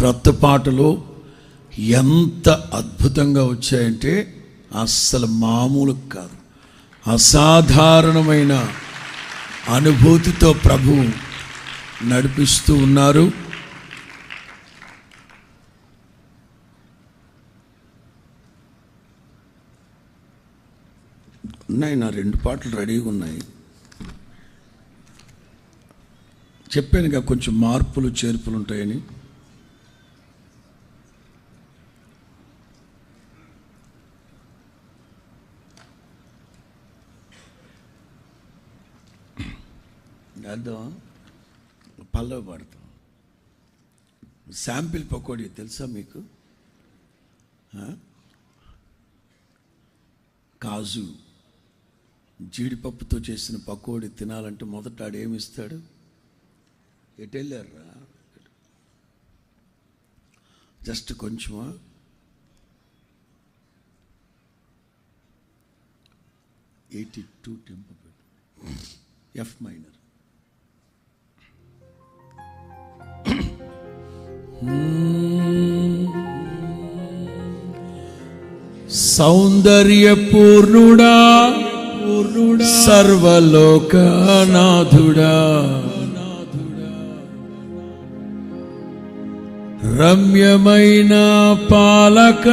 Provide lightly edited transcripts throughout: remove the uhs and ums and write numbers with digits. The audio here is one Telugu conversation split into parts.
క్రొత్త పాటలు ఎంత అద్భుతంగా వచ్చాయంటే అస్సలు మామూలు కాదు. అసాధారణమైన అనుభూతితో ప్రభు నడిపిస్తూ ఉన్నారు. ఉన్నాయి, నా 2 పాటలు రెడీగా ఉన్నాయి. చెప్పానుగా కొంచెం మార్పులు చేర్పులు ఉంటాయని. అర్థం పల్లవి పాడతాం. శాంపిల్ పకోడీ తెలుసా మీకు? కాజు జీడిపప్పుతో చేసిన పకోడీ తినాలంటే మొదట ఆడేమిస్తాడు? ఎటు వెళ్ళారా? జస్ట్ కొంచెమా? (82) టెంపో ఎఫ్ మైనర్. సౌందర్యపూర్ణుడా సర్వలోకనాథుడా, రమ్యమైన పాలక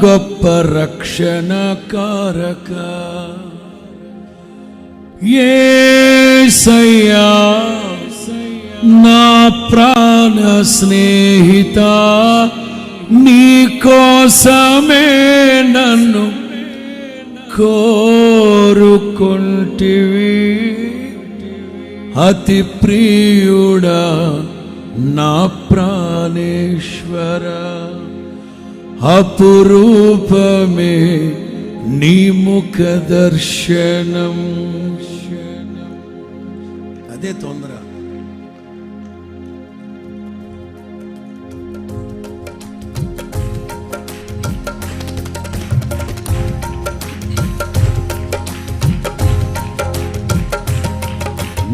గొప్ప రక్షణకారక, యేసయ్యా నా ప్రాణ స్నేహిత, నీ కోసమే నన్ను కోరుకుంటివి. అతి ప్రియుడా నా ప్రాణేశ్వర, అపురూపమే నీ ముఖ దర్శనం. అదే తొందర.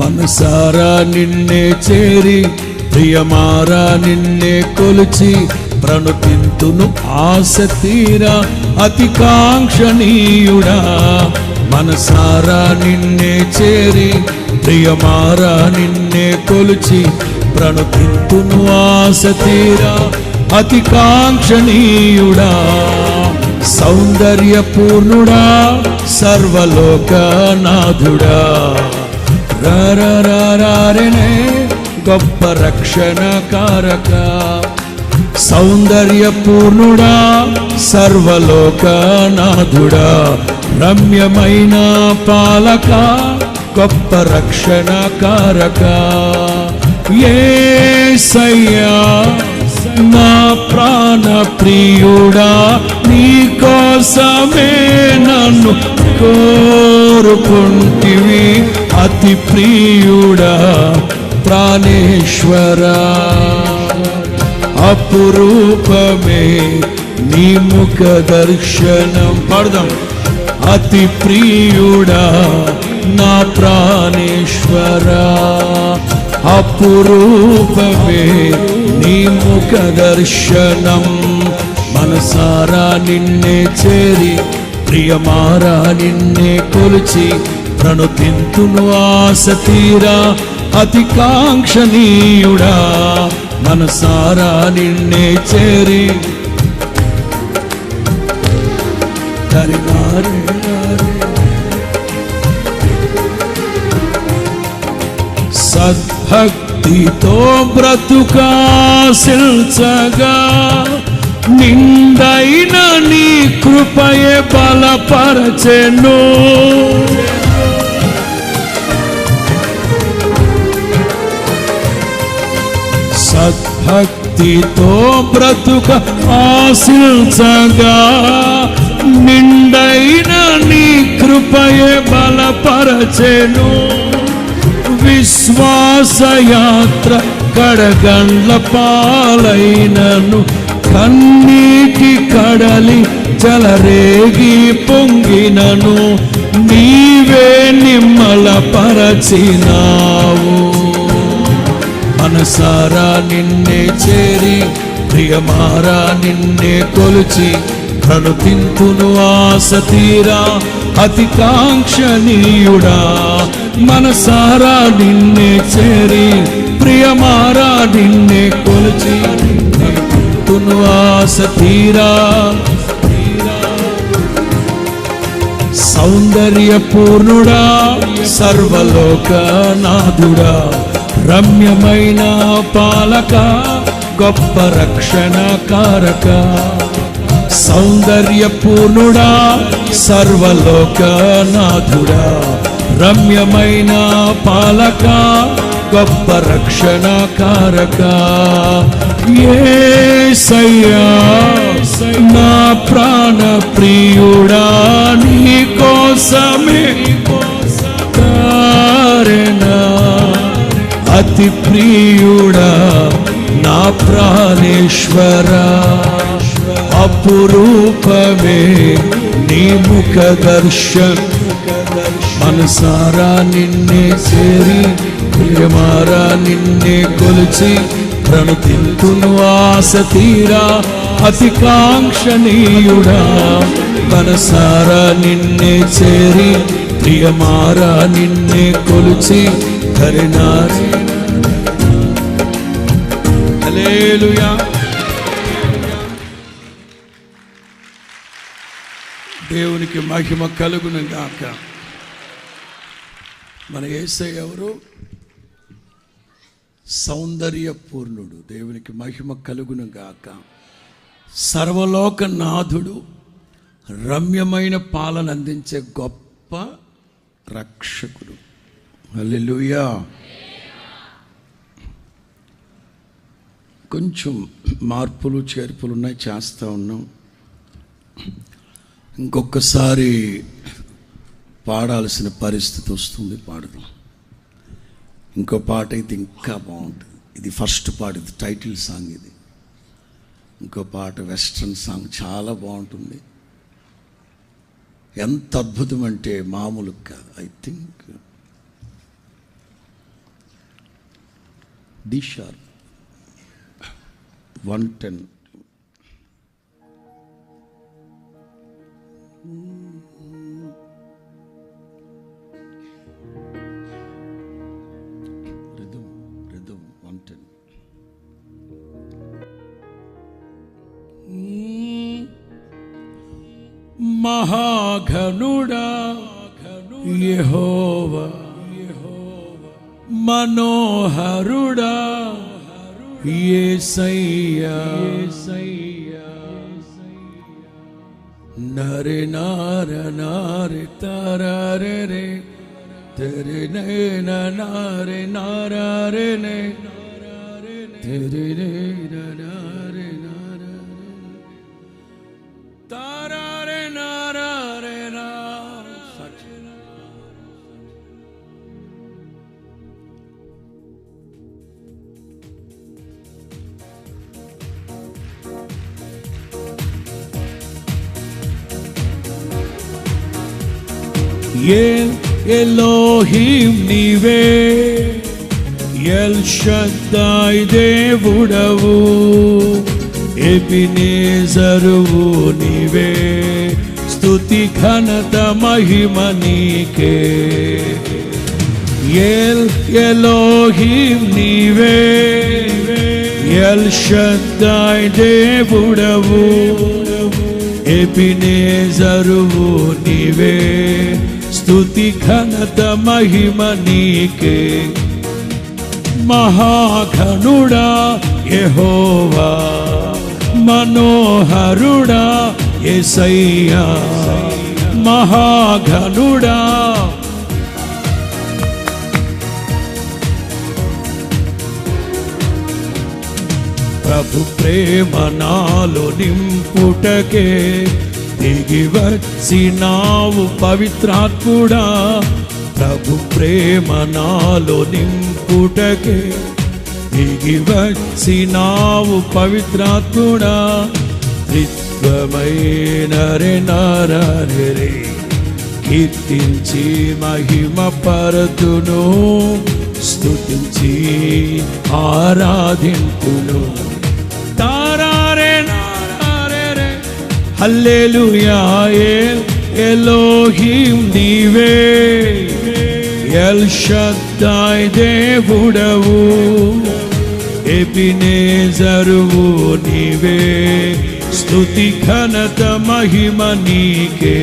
మనసారా నిన్నే చేరి, ప్రియమారా నిన్నే కొలిచి, ప్రణుతింతును ఆశ తీరా అతి కాంక్షణీయుడా. మనసారా నిన్నే చేరి, ప్రియమారా నిన్నే కొలిచి, ప్రణుతింతును ఆశ తీరా అతి కాంక్షణీయుడా. సౌందర్యపూర్ణుడా సర్వలోకనాథుడా, రారనే గొప్ప రక్షణకారక, సౌందర్యపూర్ణుడా సర్వలోకనాథుడా, రమ్యమైన పాలక గొప్ప రక్షణకారక, యేసయ్యా నా ప్రాణ ప్రియుడా, నీ కోసమే నన్ను కోరుకుంటివి. అతి ప్రియుడా ప్రాణేశ్వర, అపురూపమే నీ ముఖ దర్శనం. పాడదాం. అతి ప్రియుడా నా ప్రాణేశ్వర, అపురూపమే నీ ముఖ దర్శనం. మనసారా నిన్నే చేరి, ప్రియమారా నిన్నే కొలిచి, ప్రణుతింతును ఆశ తీరా అతి కాంక్షణీయుడా. మనసారా నిన్నే చేరి, సద్భక్తితో బ్రతుకాశించగా, నిందైన నీ కృపయే బలపరచెను. సద్భక్తితో బ్రతుక ఆశించగా, నిండైన నీ కృపయే బలపరచెను. విశ్వాసయాత్ర కడగండ్ల పాలైనను, కన్నీటి కడలి జలరేగి పొంగినను, నీవే నిమ్మల పరచినావు. మనసారా నిన్నే చేరి ప్రియమారా నిన్నే కొలిచి ప్రణుతింతును ఆశ తీరా అతి కాంక్షణీయుడా. మనసారా నిన్నే చేరి ప్రియమారా నిన్నే కొలిచి ప్రణుతింతును ఆశ తీరా. సౌందర్యపూర్ణుడా సర్వలోకనాథుడా రమ్యమైన పాలక గొప్ప రక్షణ కారక. సౌందర్యపూర్ణుడా సర్వలోకనాథుడా రమ్యమైన పాలక గొప్ప రక్షణ కారక. యేసయ్యా నా ప్రాణ ప్రియుడా నీ కోసమే కారణా అతి ప్రియుడా నా ప్రాణేశ్వరా. అపురూపమే నీ ముఖ దర్శన్. మనసారా నిన్నే చేరి ప్రియమారా నిన్నే కొలిచి ప్రణుతింతును ఆశ తీరా అతి కాంక్షణీయుడా. మనసారా నిన్నే చేరి ప్రియమారా నిన్నే కొలిచి ధరినారి. హల్లెలూయా. దేవునికి మహిమ కలుగును గాక. మన యేసయ్య ఎవరు? సౌందర్యపూర్ణుడు. దేవునికి మహిమ కలుగును గాక. సర్వలోకనాథుడు, రమ్యమైన పాలన అందించే గొప్ప రక్షకుడు. హల్లెలూయా. కొంచెం మార్పులు చేర్పులు ఉన్నాయి, చేస్తూ ఉన్నాం. ఇంకొకసారి పాడాల్సిన పరిస్థితి వస్తుంది, పాడదాం. ఇంకో పాట అయితే ఇంకా బాగుంటుంది. ఇది ఫస్ట్ పాట, ఇది టైటిల్ సాంగ్. ఇది ఇంకో పాట వెస్ట్రన్ సాంగ్, చాలా బాగుంటుంది. ఎంత అద్భుతం అంటే మామూలు కాదు. I think the sharp 110. Rhythm 110. మహాఘనుడా యెహోవా, మనోహరుడా యేసయ్యా. నరే నార నారే తారే రే తెరే నైన నారే నారే నే తెరే రే నారే నారే తారే నారే నా. ఎలోహిం నీవే, ఎల్ షద్దాయ్ దేవుడవు, ఎబినేజరువు నీవే, స్తుతి ఘనత మహిమ నీకే. ఎలోహిం నీవే, ఎల్ షద్దాయ్ దేవుడవు, ఎబినేజరువు నీవే, స్తుతి ఘనత మహిమ నీకే. మహాఘనుడా యెహోవా, మనోహరుడా యేసయ్యా. మహాఘనుడా ప్రభు ప్రేమ నాలో నింపుటకే దిగి వచ్చినావు పవిత్రాత్ముడా. ప్రభు ప్రేమ నాలో నింపుటకే దిగి వచ్చినావు పవిత్రాత్ముడా. త్రిత్వమైన రే నారే రే కీర్తించి మహిమ పరతును, స్తుతించి ఆరాధింతును. తారారే నారారే రే హల్లెలూయా ఎలోహిం నీవే, ఎల్ షద్దాయ్ దేవుడవు, ఎబినేజరువు నీవే, స్తుతి ఘనత మహిమ నీకే.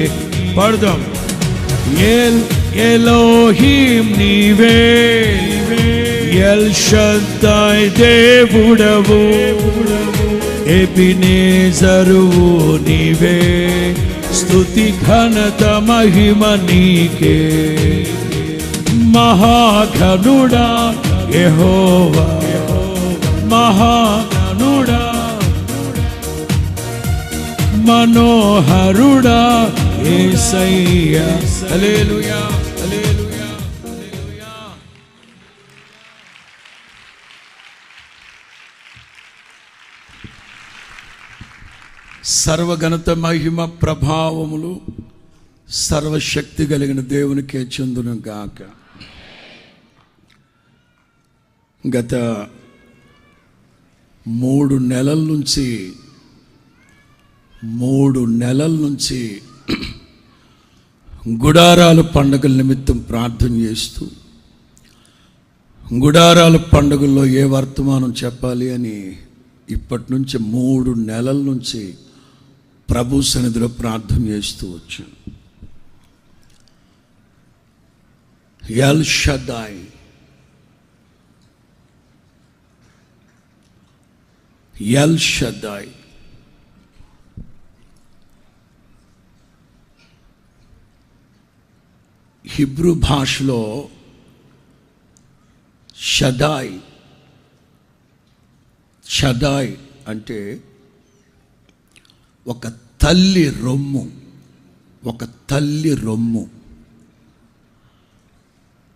పడదాం. ఎలోహిం నీవే, ఎల్ షద్దాయ్ దేవుడవు, ఎబినేజరువు నీవే, స్తుతి ఘనత మహిమ నీకే. మహాఘనుడా యెహోవా, మహాఘనుడా మనోహరుడా యేసయ్యా. హల్లెలూయా హల్లెలూయా హల్లెలూయా. సర్వఘనత మహిమ ప్రభావములు సర్వశక్తి కలిగిన దేవునికే చెందును గాక. గత 3 నెలల నుంచి గుడారాల పండుగల నిమిత్తం ప్రార్థన చేస్తూ, గుడారాల పండుగల్లో ఏ వర్తమానం చెప్పాలి అని ఇప్పటి నుంచి 3 నెలల నుంచి ప్రభు సన్నిధిలో ప్రార్థన చేస్తూ వచ్చాను. L షద్దాయ్, L షద్దాయ్. హిబ్రూ భాషలో షదాయ్, షదాయ్ అంటే ఒక తల్లి రొమ్ము, ఒక తల్లి రొమ్ము.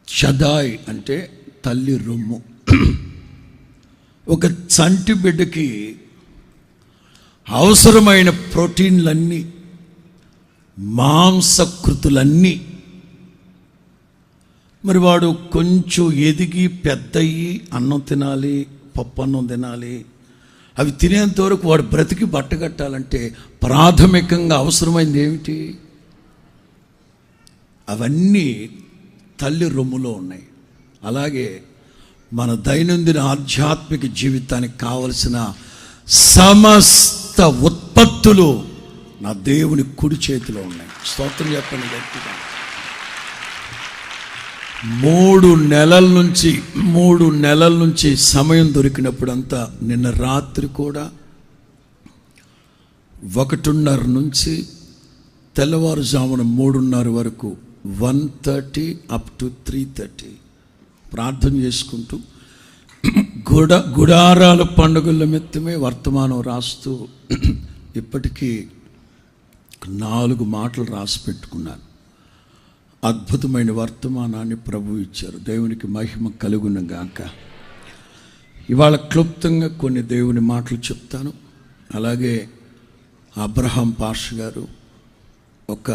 షదాయ్ అంటే తల్లి రొమ్ము. ఒక చంటి బిడ్డకి అవసరమైన ప్రోటీన్లన్నీ, మాంసకృతులన్నీ, మరి వాడు కొంచెం ఎదిగి పెద్దయ్యి అన్నం తినాలి, పప్పు అన్నం తినాలి, అవి తినేంత వరకు వాడు బ్రతికి బట్టగట్టాలంటే ప్రాథమికంగా అవసరమైంది ఏమిటి? అవన్నీ తల్లి రొమ్ములో ఉన్నాయి. అలాగే మన దైనందిన ఆధ్యాత్మిక జీవితానికి కావలసిన సమస్త ఉత్పత్తులు నా దేవుని కుడి చేతిలో ఉన్నాయి. స్తోత్రం చెప్పండి గట్టిగా. 3 నెలల నుంచి సమయం దొరికినప్పుడంతా, నిన్న రాత్రి కూడా 1:30 నుంచి తెల్లవారుజామున 3:30 వరకు 1:30 అప్ టు 3:30 ప్రార్థన చేసుకుంటూ గుడారాల పండుగల నిమిత్తమే వర్తమానం రాస్తూ ఇప్పటికీ 4 మాటలు రాసి పెట్టుకున్నాను. అద్భుతమైన వర్తమానాన్ని ప్రభు ఇచ్చారు. దేవునికి మహిమ కలుగును గాక. ఇవాళ క్లుప్తంగా కొన్ని దేవుని మాటలు చెప్తాను. అలాగే అబ్రహాం పాష గారు ఒక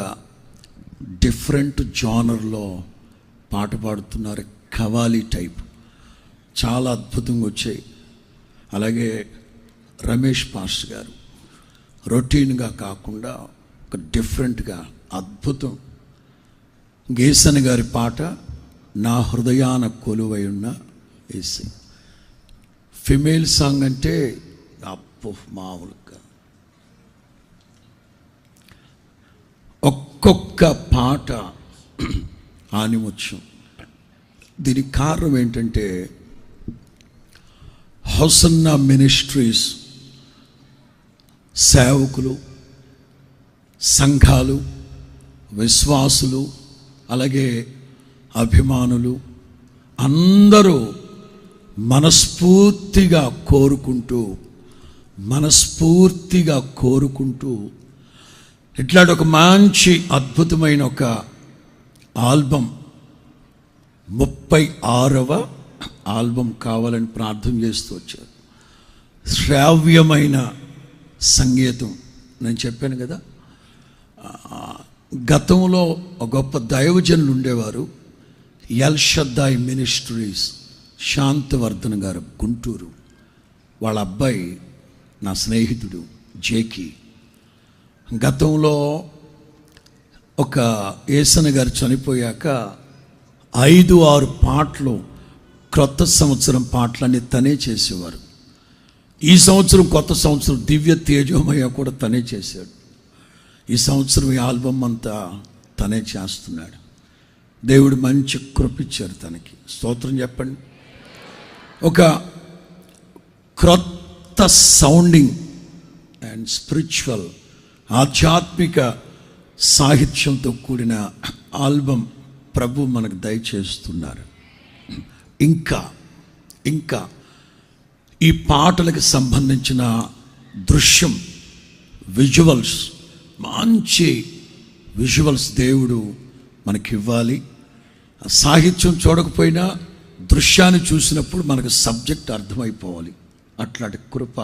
డిఫరెంట్ జానర్లో పాట పాడుతున్నారు, ఖవాలి టైప్, చాలా అద్భుతంగా వచ్చాయి. అలాగే రమేష్ పాష గారు రొటీన్గా కాకుండా ఒక డిఫరెంట్గా అద్భుతం. గేసన్ గారి పాట నా హృదయాన కొలువై ఉన్న యేసే. ఫిమేల్ సాంగ్ అంటే అప్పు మామూలుగా ఒక్కొక్క పాట ఆనిముత్యం. దీనికి కారణం ఏంటంటే హోసన్నా మినిస్ట్రీస్ సేవకులు, సంఘాలు, విశ్వాసులు, అలాగే అభిమానులు అందరూ మనస్ఫూర్తిగా కోరుకుంటూ ఇట్లాంటి ఒక మంచి అద్భుతమైన ఒక ఆల్బమ్, 36వ ఆల్బమ్ కావాలని ప్రార్థన చేస్తూ వచ్చారు. శ్రావ్యమైన సంగీతం. నేను చెప్పాను కదా, గతంలో ఒక గొప్ప దైవజనులు ఉండేవారు, ఎల్ షద్దాయ్ మినిస్ట్రీస్ శాంతవర్ధన్ గారు గుంటూరు, వాళ్ళ అబ్బాయి నా స్నేహితుడు జేకి. గతంలో ఒక ఏసన్న గారు చనిపోయాక 5-6 పాటలు, క్రొత్త సంవత్సరం పాటలన్నీ తనే చేసేవారు. ఈ సంవత్సరం కొత్త సంవత్సరం దివ్య తేజోమయ కూడా తనే చేశాడు. ఈ సంవత్సరం ఈ ఆల్బమ్ అంతా తనే చేస్తున్నాడు. దేవుడు మంచి కృపిచ్చారు తనకి. స్తోత్రం చెప్పండి. ఒక క్రొత్త సౌండింగ్ అండ్ స్పిరిచువల్, ఆధ్యాత్మిక సాహిత్యంతో కూడిన ఆల్బమ్ ప్రభు మనకు దయచేస్తున్నారు. ఇంకా ఈ పాటలకు సంబంధించిన దృశ్యం, విజువల్స్, మంచి విజువల్స్ దేవుడు మనకి ఇవ్వాలి. సాహిత్యం చూడకపోయినా దృశ్యాన్ని చూసినప్పుడు మనకు సబ్జెక్ట్ అర్థమైపోవాలి. అట్లాంటి కృప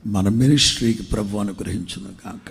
మన మినిస్ట్రీకి ప్రభు అనుగ్రహించును కాక.